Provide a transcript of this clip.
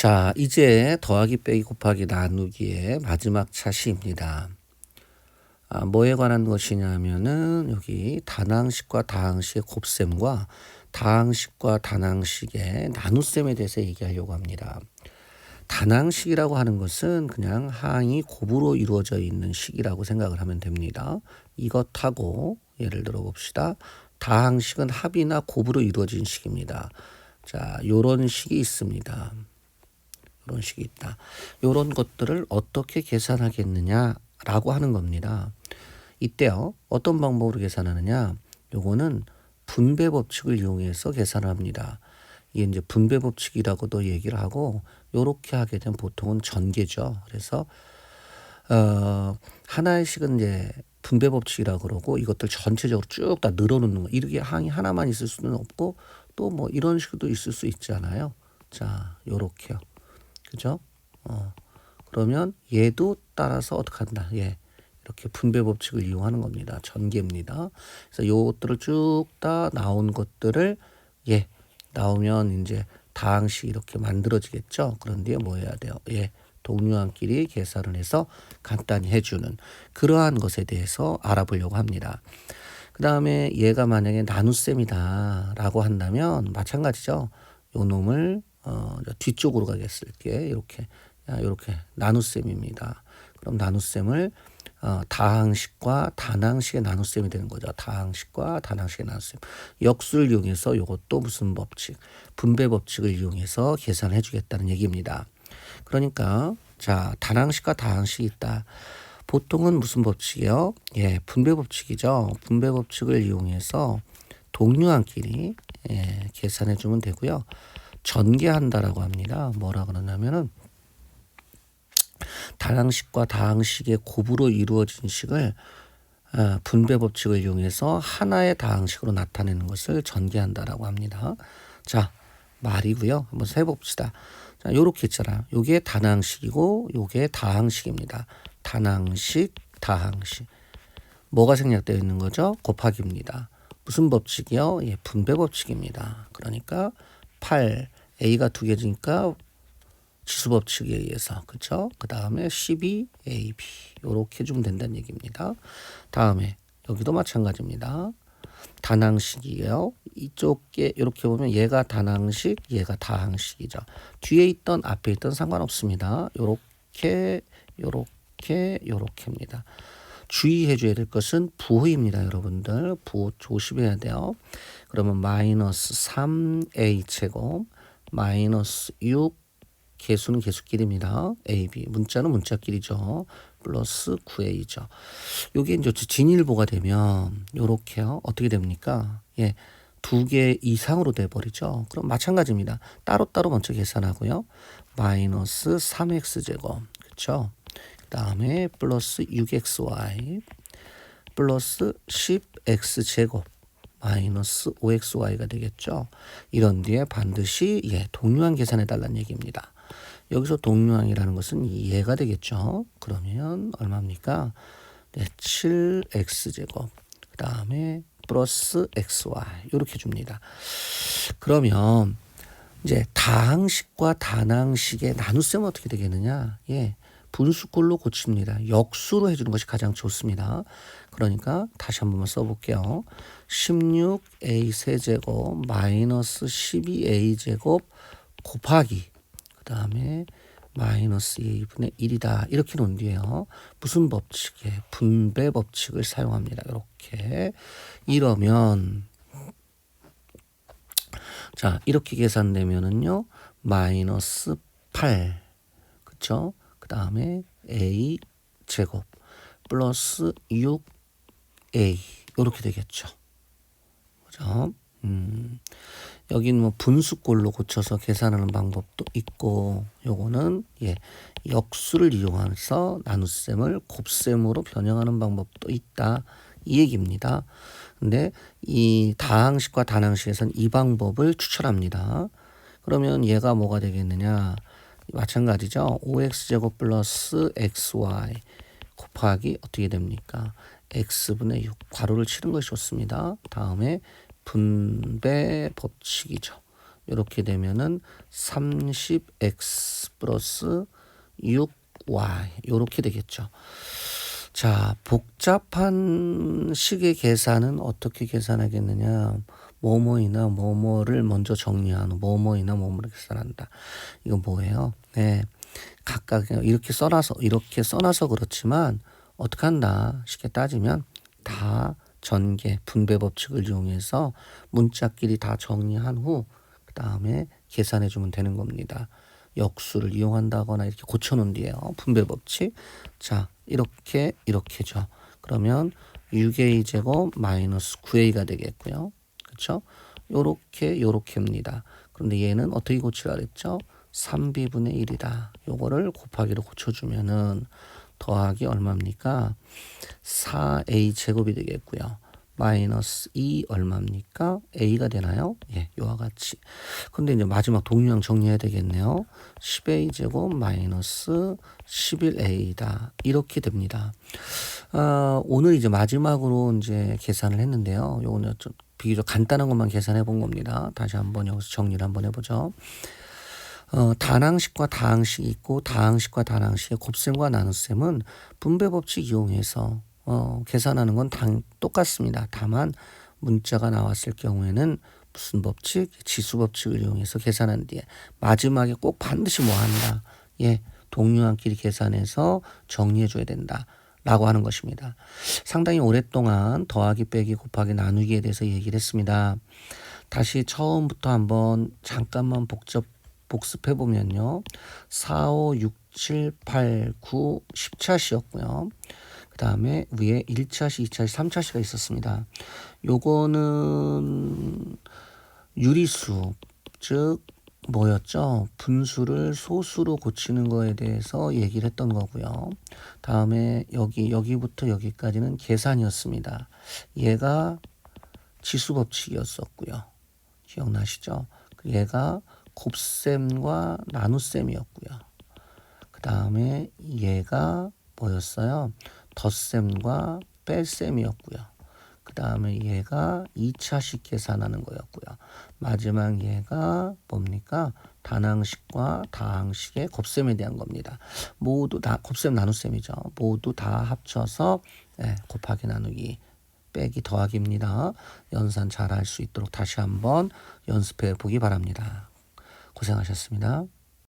자, 이제 더하기 빼기 곱하기 나누기의 마지막 차시입니다. 뭐에 관한 것이냐면은 여기 단항식과 다항식의 곱셈과 다항식과 단항식의 나눗셈에 대해서 얘기하려고 합니다. 단항식이라고 하는 것은 그냥 항이 곱으로 이루어져 있는 식이라고 생각을 하면 됩니다. 이것하고 예를 들어 봅시다. 다항식은 합이나 곱으로 이루어진 식입니다. 자, 요런 식이 있습니다. 이런 식이 있다. 이런 것들을 어떻게 계산하겠느냐라고 하는 겁니다. 이때요. 어떤 방법으로 계산하느냐? 요거는 분배 법칙을 이용해서 계산을 합니다. 이게 이제 분배 법칙이라고도 얘기를 하고 요렇게 하게 되면 보통은 전개죠. 그래서 하나의 식은 이제 분배 법칙이라고 그러고 이것들 전체적으로 쭉 다 늘어놓는 거. 이렇게 항이 하나만 있을 수는 없고 또 뭐 이런 식도 있을 수 있잖아요. 자, 요렇게요. 그죠? 그러면 얘도 따라서 어떻게 한다? 예. 이렇게 분배 법칙을 이용하는 겁니다. 전개입니다. 그래서 요것들을 쭉 다 나온 것들을 예. 나오면 이제 다항식 이렇게 만들어지겠죠. 그런데 뭐 해야 돼요? 예. 동류항끼리 계산을 해서 간단히 해주는 그러한 것에 대해서 알아보려고 합니다. 그 다음에 얘가 만약에 나눗셈이다 라고 한다면 마찬가지죠. 요 놈을 뒤쪽으로 가겠을게. 이렇게 나눗셈입니다. 그럼 나눗셈을 다항식과 단항식의 나눗셈이 되는 거죠. 다항식과 단항식의 나눗셈. 역수를 이용해서 이것도 무슨 법칙? 분배 법칙을 이용해서 계산해 주겠다는 얘기입니다. 그러니까 자, 단항식과 다항식이 있다. 보통은 무슨 법칙이요? 예, 분배 법칙이죠. 분배 법칙을 이용해서 동류항끼리 계산해 주면 되고요. 전개한다라고 합니다. 뭐라 그러냐면은 단항식과 다항식의 곱으로 이루어진 식을 분배 법칙을 이용해서 하나의 다항식으로 나타내는 것을 전개한다라고 합니다. 자, 말이고요. 한번 해봅시다. 자, 요렇게 있잖아요. 요게 단항식이고 요게 다항식입니다. 단항식, 다항식. 뭐가 생략되어 있는 거죠? 곱하기입니다. 무슨 법칙이요? 예, 분배 법칙입니다. 그러니까 8, A가 두 개지니까 지수 법칙에 의해서, 그렇죠? 그 다음에 12, AB 이렇게 주면 된다는 얘기입니다. 다음에 여기도 마찬가지입니다. 단항식이에요. 이쪽에 이렇게 보면 얘가 단항식, 얘가 다항식이죠. 뒤에 있던 앞에 있던 상관없습니다. 요렇게입니다. 주의해 줘야 될 것은 부호입니다. 여러분들 부호 조심해야 돼요. 그러면 마이너스 3a 제곱 마이너스 6 개수는 개수끼리입니다. AB 문자는 문자끼리죠. 플러스 9a죠. 요게 이제 진일보가 되면 요렇게요. 어떻게 됩니까? 예, 두 개 이상으로 돼 버리죠. 그럼 마찬가지입니다. 따로따로 먼저 계산하고요. 마이너스 3x 제곱 그렇죠? 그 다음에 플러스 6xy 플러스 10x 제곱 마이너스 5xy가 되겠죠. 이런 뒤에 반드시 동류항 계산해 달라는 얘기입니다. 여기서 동류항이라는 것은 얘가 되겠죠. 그러면 얼마입니까? 네, 7x 제곱 그 다음에 플러스 xy 이렇게 줍니다. 그러면 이제 다항식과 단항식의 나눗셈은 어떻게 되겠느냐? 예, 분수꼴로 고칩니다. 역수로 해주는 것이 가장 좋습니다. 그러니까 다시 한 번만 써볼게요. 16a 세제곱 마이너스 12a 제곱 곱하기 그 다음에 마이너스 2분의 1이다. 이렇게 놓은 뒤에요. 무슨 법칙에 분배 법칙을 사용합니다. 이렇게 이러면 자, 이렇게 계산되면은요. 마이너스 8 그쵸? 그 다음에 a 제곱 플러스 6a 이렇게 되겠죠. 그죠? 여기는 뭐 분수꼴로 고쳐서 계산하는 방법도 있고 요거는 역수를 이용해서 나눗셈을 곱셈으로 변형하는 방법도 있다. 이 얘기입니다. 근데 이 다항식과 단항식에서는 이 방법을 추천합니다. 그러면 얘가 뭐가 되겠느냐? 마찬가지죠. 5x제곱 플러스 xy 곱하기 어떻게 됩니까? x분의 6 괄호를 치는 것이 좋습니다. 다음에 분배 법칙이죠. 이렇게 되면은 30x 플러스 6y 이렇게 되겠죠. 자, 복잡한 식의 계산은 어떻게 계산하겠느냐? 뭐뭐이나 뭐뭐를 먼저 정리한 후 뭐뭐이나 뭐뭐를 계산한다. 이거 뭐예요? 네, 각각 이렇게 써놔서 그렇지만 어떻게 한다? 쉽게 따지면 다 전개 분배 법칙을 이용해서 문자끼리 다 정리한 후 그 다음에 계산해 주면 되는 겁니다. 역수를 이용한다거나 이렇게 고쳐놓은 뒤에요. 분배 법칙. 자, 이렇게죠. 그러면 6a 제곱 마이너스 9a가 되겠고요. 그렇죠? 요렇게입니다. 그런데 얘는 어떻게 고치라 그랬죠? 3b분의 1이다. 요거를 곱하기로 고쳐주면은 더하기 얼마입니까? 4a 제곱이 되겠고요. 마이너스 2 얼마입니까? a가 되나요? 예, 요와 같이. 근데 이제 마지막 동류항 정리해야 되겠네요. 10a 제곱 마이너스 11a다. 이렇게 됩니다. 오늘 이제 마지막으로 이제 계산을 했는데요. 요거는 좀 비교적 간단한 것만 계산해 본 겁니다. 다시 한번 여기서 정리를 한번 해보죠. 단항식과 다항식이 있고 다항식과 단항식의 곱셈과 나눗셈은 분배 법칙 이용해서 계산하는 건 똑같습니다. 다만 문자가 나왔을 경우에는 무슨 법칙? 지수 법칙을 이용해서 계산한 뒤에 마지막에 꼭 반드시 뭐 한다? 예, 동류항끼리 계산해서 정리해 줘야 된다. 라고 하는 것입니다. 상당히 오랫동안 더하기 빼기 곱하기 나누기에 대해서 얘기를 했습니다. 다시 처음부터 한번 잠깐만 복습해 보면요. 4, 5, 6, 7, 8, 9, 10차시였고요. 그 다음에 위에 1차시, 2차시, 3차시가 있었습니다. 요거는 유리수, 즉 뭐였죠? 분수를 소수로 고치는 거에 대해서 얘기를 했던 거고요. 다음에 여기부터 여기까지는 계산이었습니다. 얘가 지수 법칙이었었고요. 기억나시죠? 얘가 곱셈과 나눗셈이었고요. 그 다음에 얘가 뭐였어요? 덧셈과 뺄셈이었고요. 그 다음에 얘가 2차식 계산하는 거였고요. 마지막 얘가 뭡니까? 단항식과 다항식의 곱셈에 대한 겁니다. 모두 다 곱셈 나눗셈이죠. 모두 다 합쳐서 곱하기 나누기 빼기 더하기입니다. 연산 잘 할 수 있도록 다시 한번 연습해 보기 바랍니다. 고생하셨습니다.